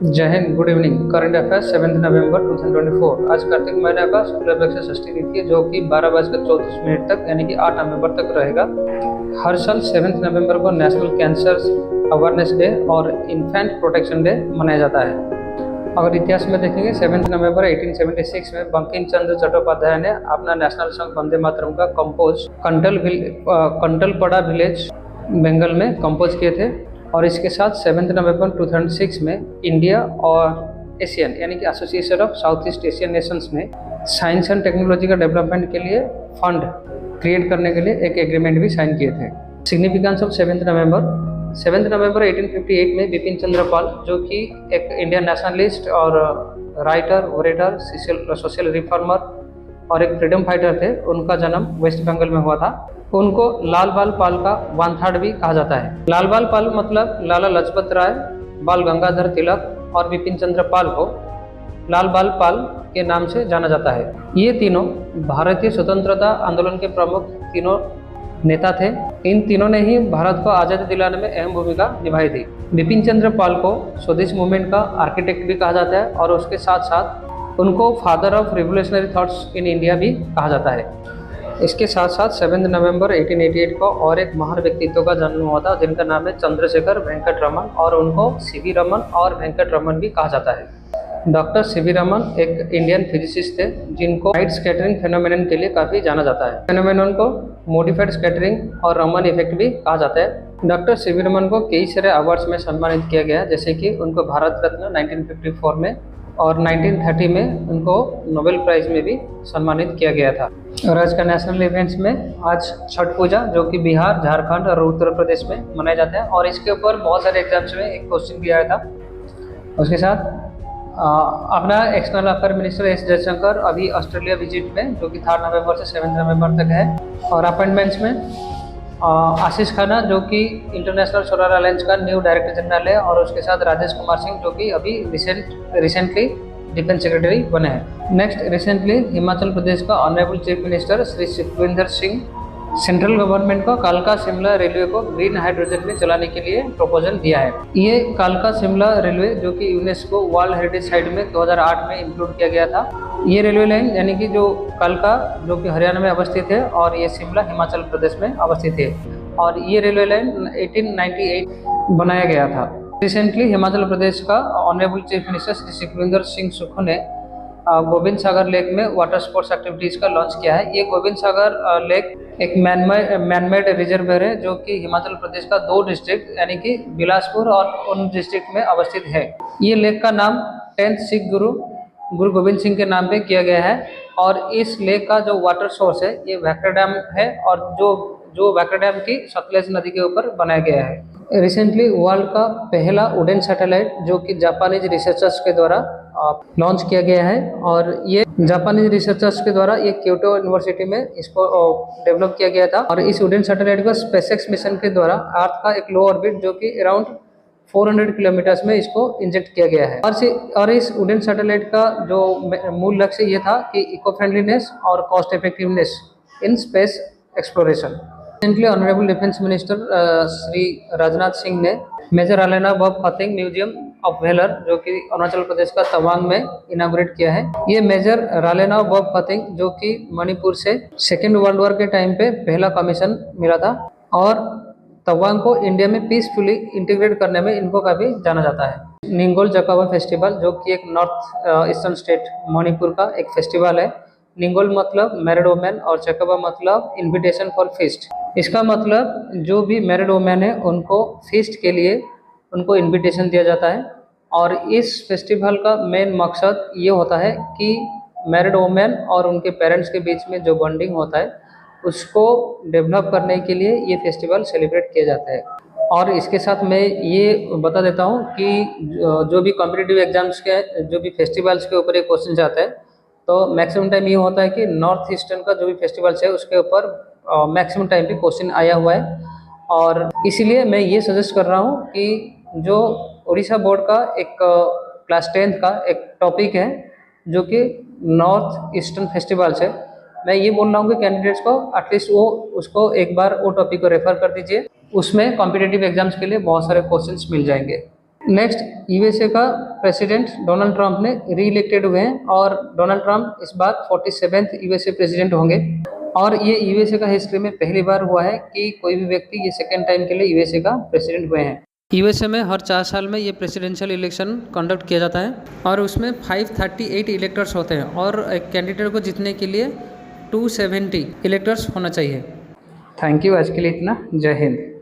जय Hind, good evening. Current affairs 7 नवंबर 2024। आज कार्तिक महीने का शुक्ल पक्ष षष्ठी तिथि है, जो कि 12:34 तक यानी कि 8 नवंबर तक रहेगा। हर साल 7 नवंबर को नेशनल कैंसर अवेयरनेस डे और इन्फेंट प्रोटेक्शन डे मनाया जाता है। अगर इतिहास में देखेंगे, 7 नवंबर 1876 में बंकिम चंद्र चट्टोपाध्याय ने अपना नेशनल सॉन्ग वंदे मातरम का कंपोज कंटलपड़ा विलेज बंगाल में कंपोज किए थे। और इसके साथ 7 नवंबर 2006 में इंडिया और एशियन यानी कि association of south east Asian Nations में साइंस एंड टेक्नोलॉजी का डेवलपमेंट के लिए फंड क्रिएट करने के लिए एक एग्रीमेंट भी साइन किए थे। सिग्निफिकेंस ऑफ 7 नवंबर 1858 में बिपिन चंद्र पाल, जो कि एक इंडियन नेशनलिस्ट और राइटर, ओरेटर, सोशल रिफॉर्मर और एक फ्रीडम फाइटर थे, उनका जन्म वेस्ट बंगाल में हुआ था। उनको लाल बाल पाल का 1/3 भी कहा जाता है। लाल बाल पाल मतलब लाला लाजपत राय, बाल गंगाधर तिलक और बिपिन चंद्र पाल को लाल बाल पाल के नाम से जाना जाता है। ये तीनों भारतीय स्वतंत्रता आंदोलन के प्रमुख तीनों नेता थे। इन तीनों ने ही भारत को आज़ादी दिलाने में अहम भूमिका निभाई थी। बिपिन चंद्र पाल को स्वदेश मूवमेंट का आर्किटेक्ट भी कहा जाता है और उसके साथ साथ उनको father of revolutionary thoughts in India भी कहा जाता है। इसके साथ साथ 7 नवंबर 1888 को और एक महान व्यक्तित्व का जन्म हुआ था, जिनका नाम है चंद्रशेखर वेंकट रमन, और उनको सीवी रमन और वेंकट रमन भी कहा जाता है। डॉक्टर सीवी रमन एक इंडियन फिजिसिस्ट थे, जिनको लाइट स्कैटरिंग फेनोमेनन के लिए काफ़ी जाना जाता है। फेनोमेनन को मॉडिफाइड स्कैटरिंग और रमन इफेक्ट भी कहा जाता है। डॉक्टर सीवी रमन को कई सारे अवार्ड्स में सम्मानित किया गया है, जैसे कि उनको भारत रत्न 1954 में और 1930 में उनको नोबेल प्राइज में भी सम्मानित किया गया था। और आज का नेशनल इवेंट्स में आज छठ पूजा, जो कि बिहार, झारखंड और उत्तर प्रदेश में मनाए जाते हैं, और इसके ऊपर बहुत सारे एग्जाम्स में एक क्वेश्चन भी आया था। उसके साथ अपना external affair minister S Jaishankar अभी ऑस्ट्रेलिया विजिट में, जो कि 3 नवंबर से 7 नवंबर तक है। और अपॉइंटमेंट्स में आशीष खन्ना, जो कि इंटरनेशनल सोलर अलायंस का न्यू डायरेक्टर जनरल है, और उसके साथ राजेश कुमार सिंह, जो कि अभी रिसेंटली डिफेंस सेक्रेटरी बने हैं। नेक्स्ट, रिसेंटली हिमाचल प्रदेश का honourable chief minister Shri Sukhvinder Singh central government को कालका शिमला रेलवे को ग्रीन हाइड्रोजन में चलाने के लिए प्रपोजल दिया है। ये कालका शिमला रेलवे, जो कि यूनेस्को वर्ल्ड हेरिटेज साइट में 2008 में इंक्लूड किया गया था। ये रेलवे लाइन यानी कि जो कालका, जो कि हरियाणा में अवस्थित है, और ये शिमला हिमाचल प्रदेश में अवस्थित है, और ये रेलवे लाइन 1898 बनाया गया था। रिसेंटली हिमाचल प्रदेश का honourable chief minister Shri Sukhvinder Singh Sukhu ने गोविंद सागर लेक में वाटर स्पोर्ट्स एक्टिविटीज़ का लॉन्च किया है। ये गोविंद सागर लेक एक मैनमेड रिजर्वर है, जो कि हिमाचल प्रदेश का 2 डिस्ट्रिक्ट यानी कि बिलासपुर और उन डिस्ट्रिक्ट में अवस्थित है। ये लेक का नाम 10th सिख गुरु गोविंद सिंह के नाम पे किया गया है। और इस लेक का जो वाटर सोर्स है, ये वैक्टर डैम है, और जो वैक्टर डैम की सतलेज नदी के ऊपर बनाया गया है। रिसेंटली वर्ल्ड का पहला वुडन सैटेलाइट, जो कि जापानीज रिसर्चर्स के द्वारा लॉन्च किया गया है, और ये जापानीज रिसर्चर्स के द्वारा ये क्योटो यूनिवर्सिटी में इसको डेवलप किया गया था। और इस वुडन सैटेलाइट को स्पेसएक्स मिशन के द्वारा अर्थ का एक लो ऑर्बिट, जो कि अराउंड 400 किलोमीटर्स में इसको इंजेक्ट किया गया है। और इस वुडन सैटेलाइट का जो मूल लक्ष्य ये था कि इको फ्रेंडलीनेस और cost effectiveness in space exploration. Recently honourable defence minister Shri Rajnath Singh ने major Ralengnao Bob Khathing museum of valour, जो कि अरुणाचल प्रदेश का तवांग में इनाग्रेट किया है। ये मेजर रालेना बॉब फतिंग, जो कि मणिपुर से सेकेंड वर्ल्ड वॉर के टाइम पे पहला कमीशन मिला था, और तवांग को इंडिया में पीसफुली इंटीग्रेट करने में इनको काफ़ी जाना जाता है। निंगोल जकावा फेस्टिवल, जो कि एक नॉर्थ ईस्टर्न स्टेट मणिपुर का एक फेस्टिवल है। निंगोल मतलब मैरिड वुमेन और चकबा मतलब इनविटेशन फॉर फीस्ट। इसका मतलब जो भी मैरिड वुमेन है, उनको फीस्ट के लिए उनको इनविटेशन दिया जाता है। और इस फेस्टिवल का मेन मकसद ये होता है कि मैरिड वुमेन और उनके पेरेंट्स के बीच में जो बॉन्डिंग होता है, उसको डेवलप करने के लिए ये फेस्टिवल सेलिब्रेट किया जाता है। और इसके साथ मैं ये बता देता हूँ कि जो भी कॉम्पिटिटिव एग्जाम्स के जो भी फेस्टिवल्स के ऊपर ये क्वेश्चन जाता है, तो मैक्सिमम टाइम ये होता है कि नॉर्थ ईस्टर्न का जो भी फेस्टिवल्स है, उसके ऊपर मैक्सिमम टाइम पे क्वेश्चन आया हुआ है। और इसीलिए मैं ये सजेस्ट कर रहा हूँ कि जो उड़ीसा बोर्ड का एक क्लास 10th का एक टॉपिक है, जो कि नॉर्थ ईस्टर्न फेस्टिवल्स है, मैं ये बोल रहा हूँ कि कैंडिडेट्स को एटलीस्ट वो उसको एक बार वो टॉपिक को रेफर कर दीजिए। उसमें कॉम्पिटिटिव एग्जाम्स के लिए बहुत सारे क्वेश्चंस मिल जाएंगे। नेक्स्ट, यूएसए का प्रेसिडेंट डोनाल्ड ट्रंप ने री इलेक्टेड हुए हैं और डोनाल्ड ट्रंप इस बार 47वें यूएसए प्रेसिडेंट होंगे और ये यूएसए का हिस्ट्री में पहली बार हुआ है कि कोई भी व्यक्ति ये सेकेंड टाइम के लिए यूएसए का प्रेसिडेंट हुए हैं। यूएसए में हर 4 साल में ये प्रेसिडेंशियल इलेक्शन कंडक्ट किया जाता है और उसमें 538 इलेक्टर्स होते हैं और एक कैंडिडेट को जीतने के लिए 270 इलेक्टर्स होना चाहिए। थैंक यू, आज के लिए इतना। जय हिंद।